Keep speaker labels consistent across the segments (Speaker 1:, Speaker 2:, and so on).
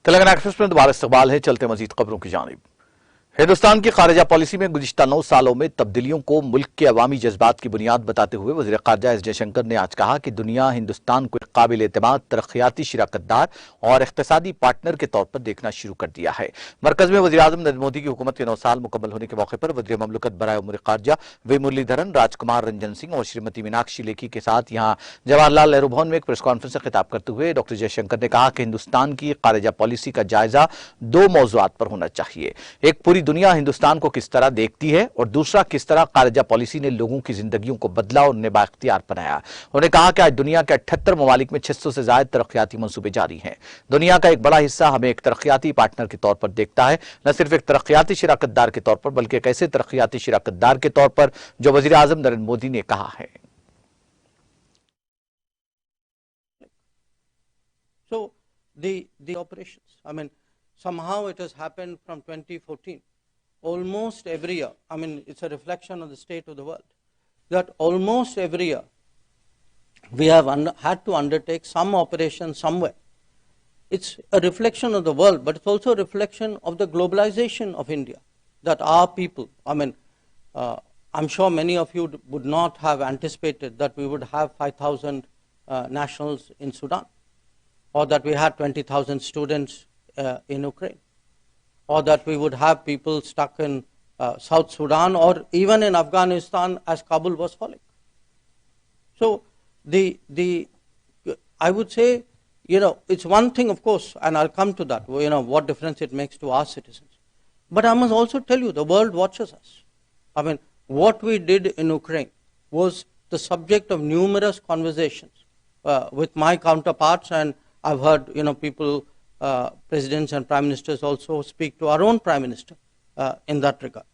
Speaker 1: Telangana express में दोबारा इस्तकबाल है। चलते मजीद खबरों की जानिब। हिंदुस्तान की खारजा पॉलिसी में गुज़िश्ता 9 सालों में तब्दीलियों को मुल्क के अवामी जज्बात की बुनियाद बताते हुए वज़ीर ख़ारजा एस जयशंकर ने आज कहा कि दुनिया हिंदुस्तान को एक काबिल एतमाद तरक्याती शराकतदार और इक़्तिसादी पार्टनर के तौर पर देखना शुरू कर दिया है। मरकज में वज़ीर आज़म नरेंद्र मोदी की हुकूमत के 9 साल मुकम्मल होने के मौके पर वज़ीर ममलकत बराए उमूर ख़ारजा वी मुरलीधरन, राजकुमार रंजन सिंह और श्रीमती मीनाक्षी लेखी के साथ यहाँ जवाहरलाल नेहरू भवन में एक प्रेस कॉन्फ्रेंस से खिताब करते हुए डॉक्टर जयशंकर ने कहा कि हिंदुस्तान की खारजा पॉलिसी का जायजा 2 मौज़ूआत पर होना चाहिए। एक, पूरी दुनिया हिंदुस्तान को किस तरह देखती है, और दूसरा, किस तरह खारजा पॉलिसी ने लोगों की जिंदगियों को बदला और उन्हें बाइख्तियार बनाया। उन्होंने कहा कि आज दुनिया के 78 ममालिक में 600 से ज्यादा तरक्याती मंसूबे जारी हैं। दुनिया का एक बड़ा हिस्सा हमें एक तरक्याती पार्टनर के तौर पर देखता है, न सिर्फ एक तरक्याती शराकतदार के तौर पर बल्कि एक ऐसे तरक्याती शराकतदार के तौर पर जो वज़ीर आज़म नरेंद्र मोदी ने कहा है।
Speaker 2: So the operations, I mean, somehow it has happened from 2014. Almost every year, I mean, it's a reflection of the state of the world, that almost every year we have had to undertake some operation somewhere. It's a reflection of the world, but it's also a reflection of the globalization of India, that our people, I mean, I'm sure many of you would not have anticipated that we would have 5,000 nationals in Sudan, or that we had 20,000 students in Ukraine, or that we would have people stuck in South Sudan or even in Afghanistan as Kabul was falling. So I would say, it's one thing, of course, and I'll come to that, what difference it makes to our citizens. But I must also tell you, the world watches us. I mean, what we did in Ukraine was the subject of numerous conversations with my counterparts, and I've heard, people, presidents and prime ministers also speak to our own prime minister in that regard.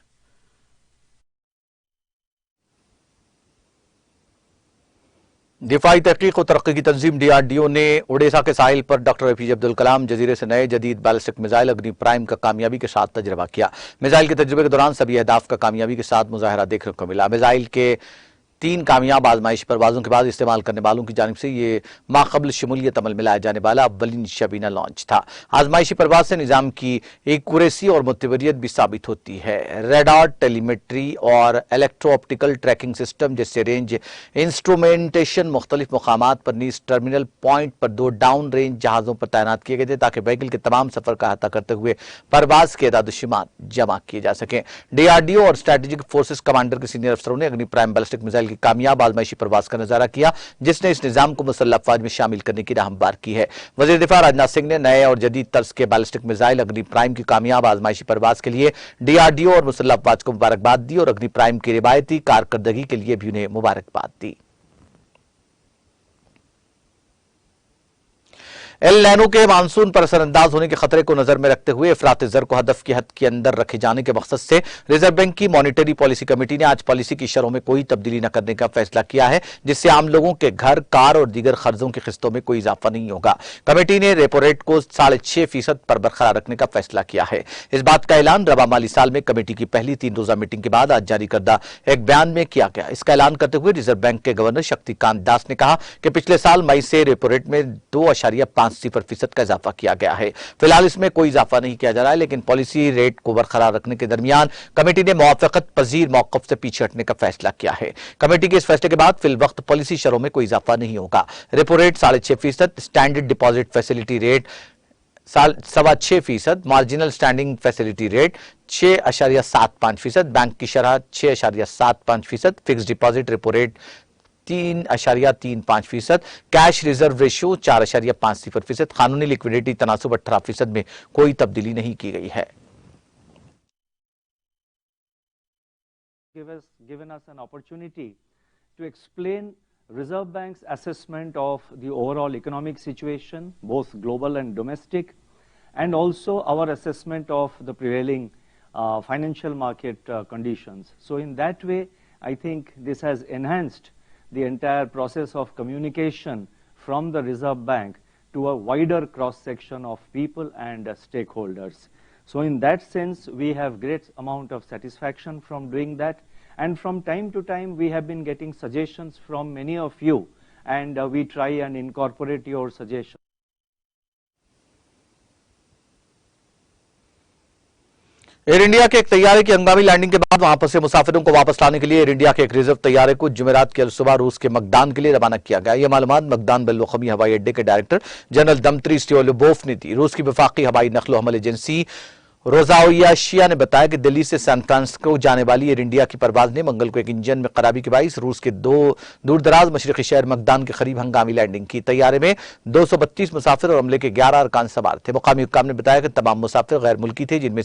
Speaker 1: दिफाई तहकीक और तरक्की की तंजीम DRDO ने ओडिशा के साहिल पर doctor APJ Abdul Kalam जजीरे से नए जदीद बैलिस्टिक मिसाइल अग्नि प्राइम का कामयाबी के साथ तजर्बा किया। मिसाइल के तजुर्बे के दौरान सभी अहदाफ का कामयाबी के साथ मुजाहरा देखने को मिला। मिसाइल के 3 कामयाब आजमाइशी परवाजों के बाद इस्तेमाल करने वालों की जानिब से ये माकबल शमूलियत अमल में लाया जाने वाला अव्वलीन शबीना लॉन्च था। आजमाइशी परवाज से निजाम की एक्यूरेसी और मुतवरियत भी साबित होती है। रेडार, टेलीमेट्री और इलेक्ट्रो ऑप्टिकल ट्रैकिंग सिस्टम जैसे रेंज इंस्ट्रूमेंटेशन मुख्तलिफ मकामात पर नीज टर्मिनल पॉइंट पर 2 डाउन रेंज जहाजों पर तैनात किए गए थे ताकि व्हीकल के तमाम सफर का अहाता करते हुए परवाज के एदाद-ओ-शुमार जमा किए जा सकें। DRDO और स्ट्रेटेजिक फोर्सेस कमांडर के सीनियर अफसरों ने अग्नि प्राइम बैलिस्टिक मिसाइल की कामयाब आजमाइशी प्रवास का नजारा किया, जिसने इस निजाम को मुसल्लह अफवाज में शामिल करने की राह हमवार की है। वजीर दिफा राजनाथ सिंह ने नए और जदीद तर्ज के बैलिस्टिक मिसाइल अग्नि प्राइम की कामयाब आजमाइशी प्रवास के लिए DRDO और मुसल्लह अफवाज को मुबारकबाद दी और अग्नि प्राइम की रिवायती कारकर्दगी के लिए भी उन्हें मुबारकबाद दी। एल नैनो के मानसून पर असरअंदाज होने के खतरे को नजर में रखते हुए इफरात ज़र को हदफ की हद के अंदर रखे जाने के मकसद से रिजर्व बैंक की मॉनिटरी पॉलिसी कमेटी ने आज पॉलिसी की शरहों में कोई तब्दीली न करने का फैसला किया है, जिससे आम लोगों के घर, कार और दीगर खर्चों की किस्तों में कोई इजाफा नहीं होगा। कमेटी ने रेपो रेट को 6.5% पर बरकरार रखने का फैसला किया है। इस बात का ऐलान रबा माली साल में कमेटी की पहली 3 रोजा मीटिंग के बाद आज जारी करदा एक बयान में किया गया। इसका ऐलान करते हुए रिजर्व बैंक के गवर्नर शक्तिकांत दास ने कहा कि पिछले साल मई से रेपो रेट में 2.50% का इजाफा किया गया है। फिलहाल इसमें कोई इजाफा नहीं किया जा रहा है, लेकिन पॉलिसी रेट को बरकरार रखने के दरमियान कमेटी ने मुआफ़क़त पजीर मौक़िफ़ से पीछे हटने का फैसला किया है। कमेटी के इस फैसले के बाद फिल वक्त पॉलिसी शरहों में कोई इजाफा नहीं होगा। Repo rate 6.5%, standard deposit facility rate 6.25%, marginal standing facility rate 6.75%, bank की शरह 6.75%, fix deposit repo rate 3.35%, cash reserve ratio 4.50%, कानूनी लिक्विडिटी तनासुब 18% में कोई तब्दीली नहीं की गई है।
Speaker 3: Given us an opportunity to explain Reserve Bank's assessment of the overall economic situation, both global and domestic, and also our assessment of the prevailing financial market conditions. So in that way, I think this has enhanced the entire process of communication from the Reserve Bank to a wider cross-section of people and stakeholders. So in that sense, we have great amount of satisfaction from doing that, and from time to time we have been getting suggestions from many of you, and we try and incorporate your suggestions.
Speaker 1: Air India के एक तैयारे की हंगामी landing के बाद वहां फंसे मुसाफिरों को वापस लाने के लिए एयर इंडिया के एक रिजर्व तैयारे को जुमेरात की सुबह रूस के मकदान के लिए रवाना किया गया। यह मालूमात मकदान बेल्लोखमी हवाई अड्डे के डायरेक्टर जनरल दमत्री स्टोलिबोफ ने दी। रूस की वफाकी हवाई नकलो हमल एजेंसी रोजाओयाशिया ने बताया कि दिल्ली से सैन फ्रांसिस्को जाने वाली एयर इंडिया की परवाज ने मंगल को एक इंजन में खराबी के बाइस रूस के दो दूरदराज मशरकी शहर मकदान के करीब हंगामी लैंडिंग की। तैयारे में 232 मुसाफिर और अमले के 11 अरकान सवार थे। मुकामी हुक्काम ने बताया कि तमाम मुसाफिर गैर मुल्की थे, जिनमें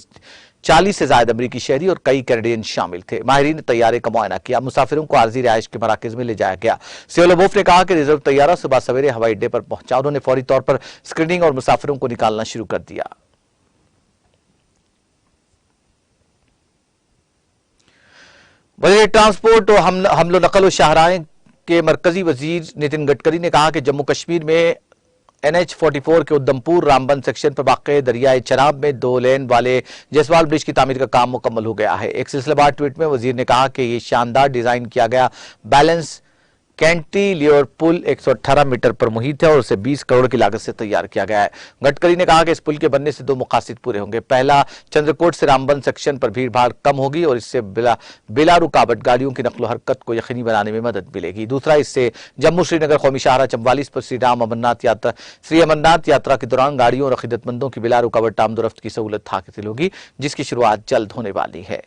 Speaker 1: 40 से ज्यादा अमरीकी शहरी और कई कैनेडियन शामिल थे। माहिरीन ने तैयारे का मुआयना किया। मुसाफिरों को आरजी रिहाइश के मराकज में ले जाया गया। स्टोलिबोफ ने कहा कि रिजर्व तैयारा सुबह सवेरे हवाई अड्डे पर पहुंचा। उन्होंने फौरी तौर पर स्क्रीनिंग और मुसाफिरों को निकालना शुरू कर दिया। वजीर ट्रांसपोर्ट और हमलो नकल और शाहराह के मरकजी वजीर नितिन गडकरी ने कहा कि जम्मू कश्मीर में NH-44 के उधमपुर रामबन सेक्शन पर वाक़ दरियाए चनाब में 2 लेन वाले जसवाल ब्रिज की तामीर का काम मुकम्मल हो गया है। एक सिलसिलेवार ट्वीट में वजीर ने कहा कि यह शानदार डिजाइन किया गया बैलेंस कैंटिलीवर पुल 118 मीटर पर मुहित है और उसे 20 करोड़ की लागत से तैयार किया गया है। गडकरी ने कहा कि इस पुल के बनने से 2 मकासद पूरे होंगे। पहला, चंद्रकोट से रामबन सेक्शन पर भीड़ भाड़ कम होगी और इससे बिला रुकावट गाड़ियों की नकलो हरकत को यकीनी बनाने में मदद मिलेगी। दूसरा, इससे जम्मू श्रीनगर कौमी शाहराह 44 पर श्री अमरनाथ यात्रा के दौरान गाड़ियों और अकीदतमंदों की बिला रुकावट आमदोरफ्त की सहूलत हासिल होगी, जिसकी शुरुआत जल्द होने वाली है।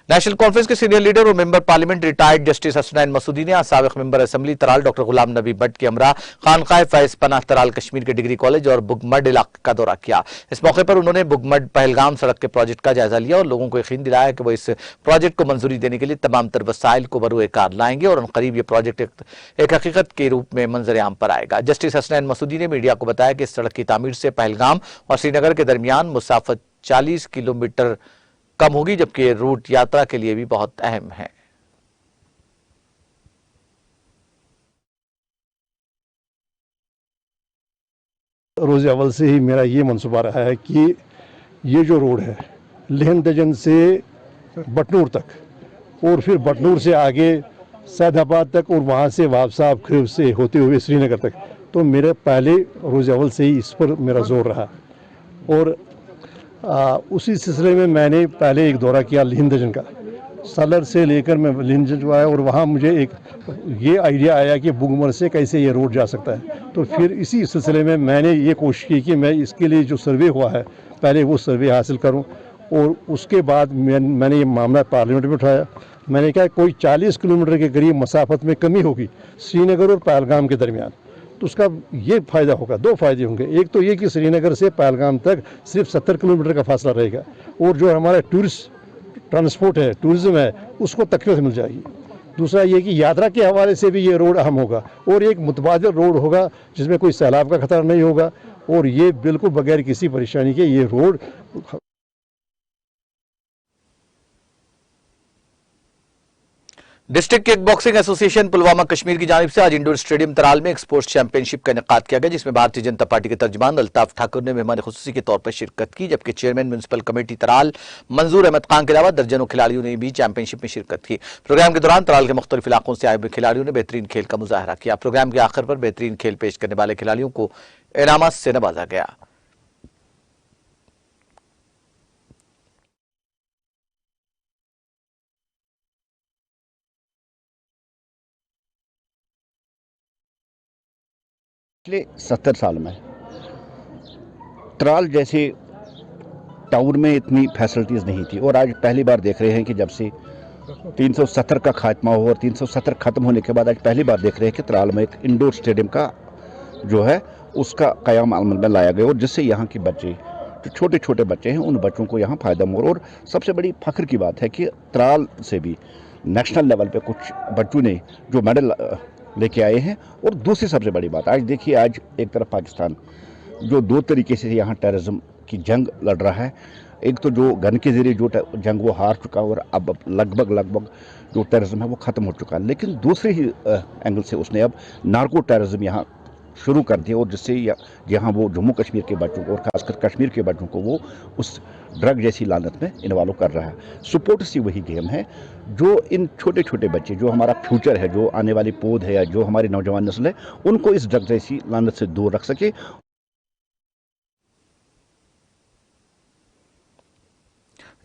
Speaker 1: नेशनल कॉन्फ्रेंस के सीनियर लीडर और member parliament retired justice Hasnain Masoodi ने आज साबिक member assembly Tral doctor Ghulam Nabi Bhat के हमरा खानकाह फैज पनाह तराल कश्मीर के डिग्री कॉलेज और बुगमड इलाके का दौरा किया। इस मौके पर उन्होंने बुगमड पहलगाम सड़क के प्रोजेक्ट का जायजा लिया और लोगों को यकीन दिलाया कि वो इस प्रोजेक्ट को मंजूरी देने के लिए तमाम तर वसाइल को बरूए कार लाएंगे और करीब ये प्रोजेक्ट एक हकीकत के रूप में मंजर आम पर आएगा। जस्टिस हसनैन मसूदी ने मीडिया को बताया कि इस सड़क की तामीर से पहलगाम और श्रीनगर के दरमियान मुसाफत 40 किलोमीटर कम होगी, जबकि ये रूट यात्रा के लिए भी बहुत अहम है।
Speaker 4: रोज़ अव्वल से ही मेरा ये मंसूबा रहा है कि ये जो रोड है लेहन दजन से बटनूर तक और फिर बटनूर से आगे सैदाबाद तक और वहाँ से वापसा खरीब से होते हुए श्रीनगर तक, तो मेरे पहले रोज़ अव्वल से ही इस पर मेरा जोर रहा। और उसी सिलसिले में मैंने पहले एक दौरा किया लेहन दजन का, सलर से लेकर मैं लेहन दजन आया और वहाँ मुझे एक ये आइडिया आया कि बुगमर से कैसे ये रोड जा सकता है। तो फिर इसी सिलसिले में मैंने ये कोशिश की कि मैं इसके लिए जो सर्वे हुआ है पहले वो सर्वे हासिल करूं और उसके बाद मैंने ये मामला पार्लियामेंट में उठाया। मैंने कहा कोई 40 किलोमीटर के करीब मसाफत में कमी होगी श्रीनगर और पहलगाम के दरमियान, तो उसका ये फ़ायदा होगा, 2 फ़ायदे होंगे। एक तो ये कि श्रीनगर से पहलगाम तक सिर्फ 70 किलोमीटर का फासला रहेगा और जो हमारा टूरिस्ट ट्रांसपोर्ट है, टूरिज़्म है, उसको तकलीफ मिल जाएगी। दूसरा ये कि यात्रा के हवाले से भी ये रोड अहम होगा और एक मुतबादिल रोड होगा जिसमें कोई सैलाब का खतरा नहीं होगा और ये बिल्कुल बगैर किसी परेशानी के ये road.
Speaker 1: District kick boxing association Pulwama Kashmir की जानिब से आज इंडोर स्टेडियम तराल में एक स्पोर्ट्स चैंपियनशिप का इनेकाद किया गया, जिसमें भारतीय जनता पार्टी के तर्जमान अल्ताफ ठाकुर ने मेहमान खुसूसी के तौर पर शिरकत की, जबकि चेयरमैन म्यूनिसिपल कमेटी तराल मंजूर अहमद खान के अलावा दर्जनों खिलाड़ियों ने भी चैंपियनशिप में शिरकत की। प्रोग्राम के दौरान तराल के मुख्तलिफ इलाकों से आए हुए खिलाड़ियों ने बेहतरीन खेल का मुजाहरा किया। प्रोग्राम के आखिर पर बेहतरीन खेल पेश करने वाले खिलाड़ियों को इनामात से नवाजा गया।
Speaker 5: पिछले 70 साल में तराल जैसे टाउन में इतनी फैसिलिटीज़ नहीं थी और आज पहली बार देख रहे हैं कि जब से 370 का खात्मा हो और 370 ख़त्म होने के बाद आज पहली बार देख रहे हैं कि तराल में एक इंडोर स्टेडियम का जो है उसका क़याम अमल में लाया गया और जिससे यहाँ के बच्चे जो छोटे छोटे बच्चे हैं उन बच्चों को यहाँ फ़ायदा मिल। और सबसे बड़ी फ़ख्र की बात है कि तराल से भी नेशनल लेवल पे कुछ बच्चों ने जो मेडल लेके आए हैं। और दूसरी सबसे बड़ी बात, आज देखिए, आज एक तरफ पाकिस्तान जो 2 तरीके से यहाँ टेररिज्म की जंग लड़ रहा है। एक तो जो गन के ज़रिए जो जंग वो हार चुका और अब लगभग जो टेररिज्म है वो ख़त्म हो चुका है, लेकिन दूसरे ही एंगल से उसने अब नार्को टेररिज्म यहाँ शुरू कर दिया और जिससे यहाँ वो जम्मू कश्मीर के बच्चों को और ख़ासकर कश्मीर के बच्चों को वो उस ड्रग जैसी लानत में इन्वॉल्व कर रहा है। सपोर्ट सी वही गेम है जो इन छोटे छोटे बच्चे, जो हमारा फ्यूचर है, जो आने वाली पौध है या जो हमारी नौजवान नस्ल है, उनको इस ड्रग जैसी लानत से दूर रख सके।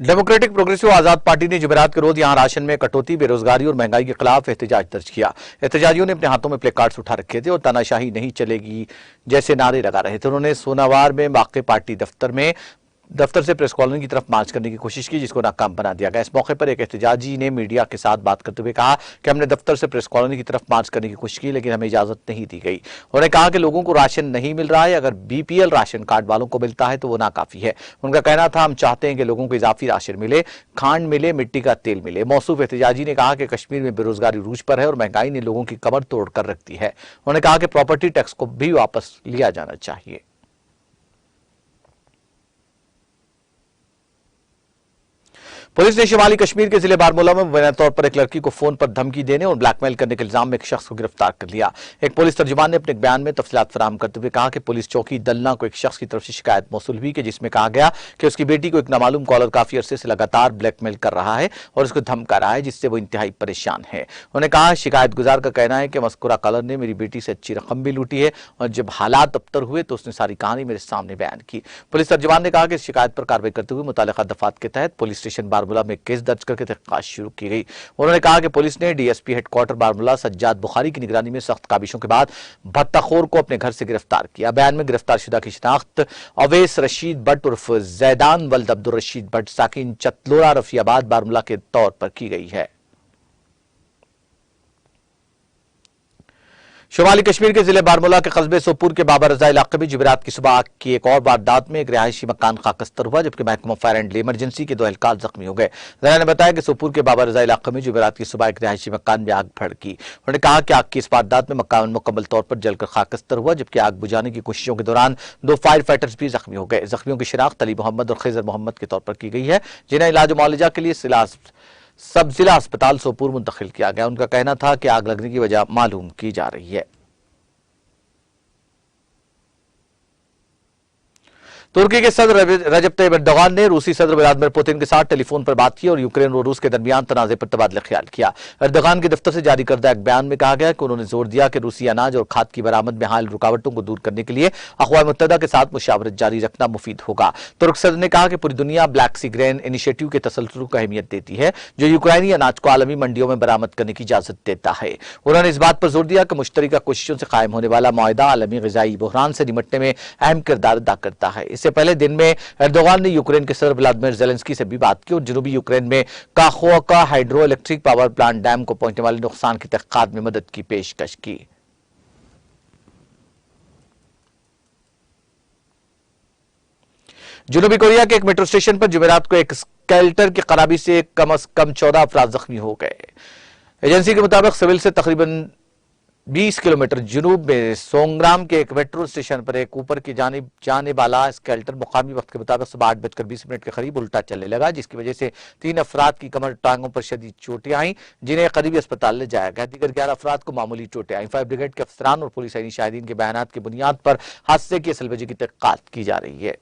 Speaker 1: डेमोक्रेटिक प्रोग्रेसिव आजाद पार्टी ने जुमेरात के रोज यहां राशन में कटौती, बेरोजगारी और महंगाई के खिलाफ एहतजाज दर्ज किया। एहतजाजियों ने अपने हाथों में प्ले कार्ड्स उठा रखे थे और तानाशाही नहीं चलेगी जैसे नारे लगा रहे थे। उन्होंने सोनावार में वाक़े पार्टी दफ्तर से प्रेस कॉलोनी की तरफ मार्च करने की कोशिश की, जिसको नाकाम बना दिया गया। इस मौके पर एक एहतजाजी ने मीडिया के साथ बात करते हुए कहा कि हमने दफ्तर से प्रेस कॉलोनी की तरफ मार्च करने की कोशिश की, लेकिन हमें इजाजत नहीं दी गई। उन्होंने कहा कि लोगों को राशन नहीं मिल रहा है, अगर बीपीएल राशन कार्ड वालों को मिलता है तो वो नाकाफी है। उनका कहना था, हम चाहते हैं कि लोगों को इजाफी राशन मिले, खांड मिले, मिट्टी का तेल मिले। मौसूफ एहतजाजी ने कहा कि कश्मीर में बेरोजगारी रूज पर है और महंगाई ने लोगों की कमर तोड़ कर रख दी है। उन्होंने कहा कि प्रॉपर्टी टैक्स को भी वापस लिया जाना चाहिए। पुलिस ने शिमाली कश्मीर के जिले बारामूला में मुबैना तौर पर एक लड़की को फोन पर धमकी देने और ब्लैकमेल करने के इल्जाम में एक शख्स को गिरफ्तार कर लिया। एक पुलिस तर्जुमान ने अपने बयान में तफसीलात फराहम करते हुए कहा कि पुलिस चौकी दलना को एक शख्स की तरफ से शिकायत मौसूल हुई कि जिसमें कहा गया कि उसकी बेटी को एक नामालूम कॉलर काफी अरसे से लगातार ब्लैकमेल कर रहा है और उसको धमका रहा है, जिससे वो इंतहाई परेशान है। उन्होंने कहा, शिकायत गुजार का कहना है कि मस्कुरा कॉलर ने मेरी बेटी से अच्छी रकम भी लूटी है और जब हालात अबतर हुए तो उसने सारी कहानी मेरे सामने बयान की। पुलिस तर्जुमान ने कहा कि शिकायत पर कार्रवाई करते हुए मुतालिका दफात के तहत पुलिस स्टेशन बारामूला में केस दर्ज करके तहकीकात शुरू की गई। उन्होंने कहा कि पुलिस ने डीएसपी हेडक्वार्टर बारामूला सज्जाद बुखारी की निगरानी में सख्त काबिशों के बाद भत्ताखोर को अपने घर से गिरफ्तार किया। बयान में गिरफ्तार शुदा की शिनाख्त अवैस रशीद भट्ट उर्फ जैदान वल्द अब्दुल रशीद भट्ट साकिन चतलोरा रफियाबाद बारामूला के तौर पर की गई है। शुमाली कश्मीर के जिले बारामूला के कस्बे सोपुर के बाबा रजा इलाके में जुमेरात की सुबह आग की एक और वारदात में एक रिहायशी मकान खाकस्तर हुआ, जबकि महकमा फायर एंड इमरजेंसी के 2 एहलकार जख्मी हो गए। जरा ने बताया कि सोपुर के बाबा रजा इलाके में जुमेरात की सुबह एक रिहायशी मकान में आग भड़की। उन्होंने कहा कि आग की इस वारदात में मकान मुकम्मल तौर पर जलकर खाकस्तर हुआ, जबकि आग बुझाने की कोशिशों के दौरान 2 फायर फाइटर्स भी जख्मी हो गए। जख्मियों की शिनाख्त अली मोहम्मद और खिजर मोहम्मद के तौर पर की गई है, जिन्हें इलाज मुआलजा के लिए सब जिला अस्पताल सोपुर मुंतकिल किया गया। उनका कहना था कि आग लगने की वजह मालूम की जा रही है। तुर्की के सदर रजब तैयब एर्दोगान ने रूसी सदर व्लादिमीर पुतिन के साथ टेलीफोन पर बात की और यूक्रेन और रूस के दरमियान तनाज़े पर तबादला ख्याल किया। एर्दोगान के दफ्तर से जारी करदा एक बयान में कहा गया कि उन्होंने जोर दिया कि रूसी अनाज और खाद की बरामद में हाल रुकावटों को दूर करने के लिए अक़वाम मुत्तहिदा के साथ मुशावरत जारी रखना मुफीद होगा। तुर्क सदर ने कहा कि पूरी दुनिया ब्लैक सी ग्रेन इनिशिएटिव के तसल्सल को अहमियत देती है, जो यूक्राइनी अनाज को आलमी मंडियों में बरामद करने की इजाजत देता है। उन्होंने इस बात पर जोर दिया कि मुश्तरका कोशिशों से कायम होने वाला मुआहदा आलमी ग़िज़ाई बहरान से निपटने में अहम किरदार अदा करता है। इससे पहले दिन में एर्दोगान ने यूक्रेन के सदर व्लादिमीर ज़ेलेंस्की से भी बात की और जनूबी यूक्रेन में Kakhovka hydro electric power plant dam को पहुंचने वाले नुकसान की तहकीकात में मदद की पेशकश की। जनूबी कोरिया के एक मेट्रो स्टेशन पर जुमेरात को एक स्केल्टर की खराबी से कम से कम 14 अफराद जख्मी हो गए। एजेंसी के मुताबिक सिविल से तकरीबन 20 किलोमीटर जनूब में सोंग्राम के एक मेट्रो स्टेशन पर एक ऊपर की जानिब जाने वाला स्केल्टर मुकामी वक्त के मुताबिक सुबह 8:20 के करीब उल्टा चलने लगा, जिसकी वजह से 3 अफराद की कमर टांगों पर शदीद चोटें आई, जिन्हें करीबी अस्पताल ले जाया गया। दीगर 11 अफराद को मामूली चोटें आई। फायर ब्रिगेड के अफसरान और पुलिस शाहिदीन के बयानात की बुनियाद पर हादसे की असल वजह की तहकीकात की जा रही है।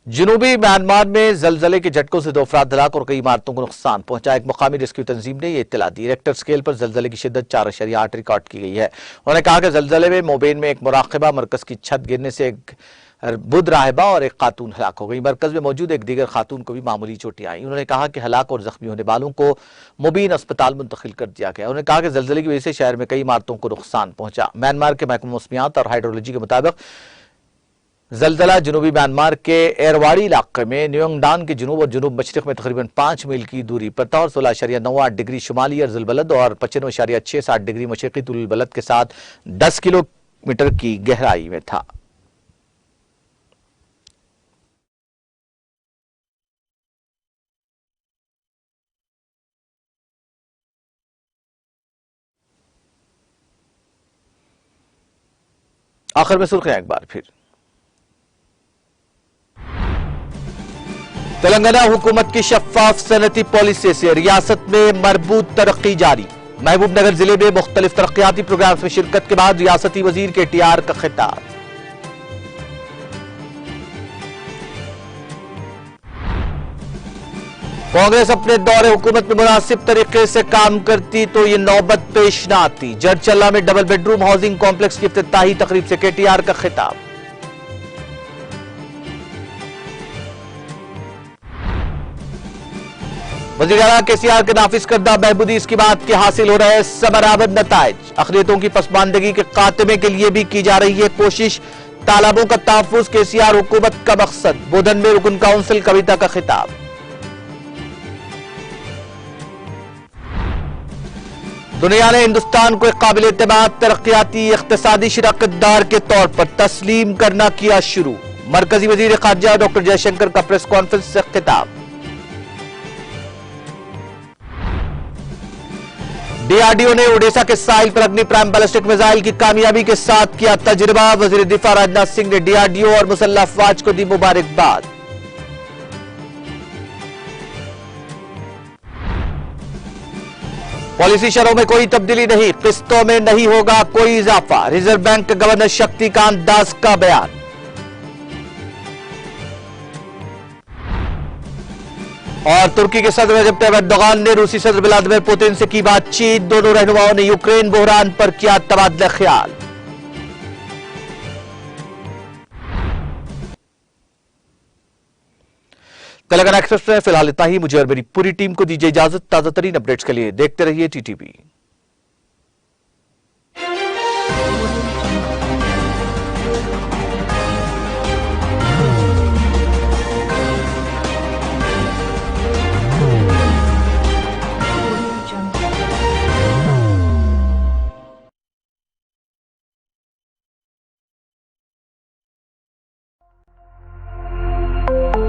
Speaker 1: जनूबी म्यांमार में जलजले के झटकों से 2 अफराद हलाक और कई इमारतों को नुकसान पहुंचा। एक मुकामी रेस्क्यू तंजीम ने यह इत्तला दी। रेक्टर स्केल पर जलजले की शिद्दत 4.8 रिकॉर्ड की गई है। उन्होंने कहा कि जलजले में मोबेन में एक मुराकबा मरकज की छत गिरने से एक बुद्ध राहिबा और एक खातून हलाक हो गई। मरकज में मौजूद एक दीगर खातून को भी मामूली चोटें आई। उन्होंने कहा कि हलाक और जख्मी होने वालों को मुबीन अस्पताल मुंतकिल कर दिया गया। उन्होंने कहा कि जलजले की वजह से शहर में कई इमारतों को नुकसान पहुंचा। म्यांमार के महकमा मौसमियात और हाइड्रोलॉजी के मुताबिक जलजला जनूबी म्यांमार के एरवाड़ी इलाके में न्योंगडान के जनूब और जनूब मशरिक में तकरीबन 5 मील की दूरी पर था और 16.98 डिग्री शुमाली अर्जुल बलद और 95.67 डिग्री मशरिकी तुल बलद के साथ 10 किलोमीटर की गहराई में था। आखिर में सुर्खियां एक बार फिर। तेलंगाना हुकूमत की शफाफ सनती पॉलिसी से रियासत में मरबूत तरक्की जारी। महबूबनगर जिले में मुख्तलिफ तरक्याती प्रोग्राम्स में शिरकत के बाद रियासती वजीर के टीआर का खिताब। कांग्रेस अपने दौरे हुकूमत में मुनासिब तरीके से काम करती तो ये नौबत पेश न आती। जरचल्ला में डबल बेडरूम हाउसिंग कॉम्प्लेक्स की इफ्तिताही तकरीब से केटीआर का खिताब। वज़ीर आला केसीआर के नाफिज करदा बहबूदी इसकीमात के हासिल हो रहे समराबद नताइज। अक़लियतों की पसमानदगी के खात्मे के लिए भी की जा रही है कोशिश। तालाबों का तहफ़्फ़ुज़ केसीआर हुकूमत का मकसद। बोधन में रुकन काउंसिल कविता का खिताब। दुनिया ने हिंदुस्तान को एक काबिल एतमाद तरक्याती इक़्तिसादी शराकतदार के तौर पर तस्लीम करना किया शुरू। मरकजी वज़ीर ख़ारजा डॉक्टर जयशंकर का प्रेस कॉन्फ्रेंस से खिताब। डीआरडीओ ने ओडिशा के साहिल पर अग्नि प्राइम बैलिस्टिक मिसाइल की कामयाबी के साथ किया तजुर्बा। वज़ीर दिफा राजनाथ सिंह ने डीआरडीओ और मुसल्लह अफ़वाज को दी मुबारकबाद। पॉलिसी शरों में कोई तब्दीली नहीं, किस्तों में नहीं होगा कोई इजाफा। रिजर्व बैंक के गवर्नर शक्तिकांत दास का बयान। और तुर्की के सदर रजब तैयब एर्दोगान ने रूसी सदर व्लादिमीर पुतिन से की बातचीत। दोनों रहनुमाओं ने यूक्रेन बहरान पर किया तबादला ख्याल। तेलंगाना एक्सप्रेस में फिलहाल इतना ही। मुझे और मेरी पूरी टीम को दीजिए इजाजत। ताजा तरीन अपडेट्स के लिए देखते रहिए टीटीवी।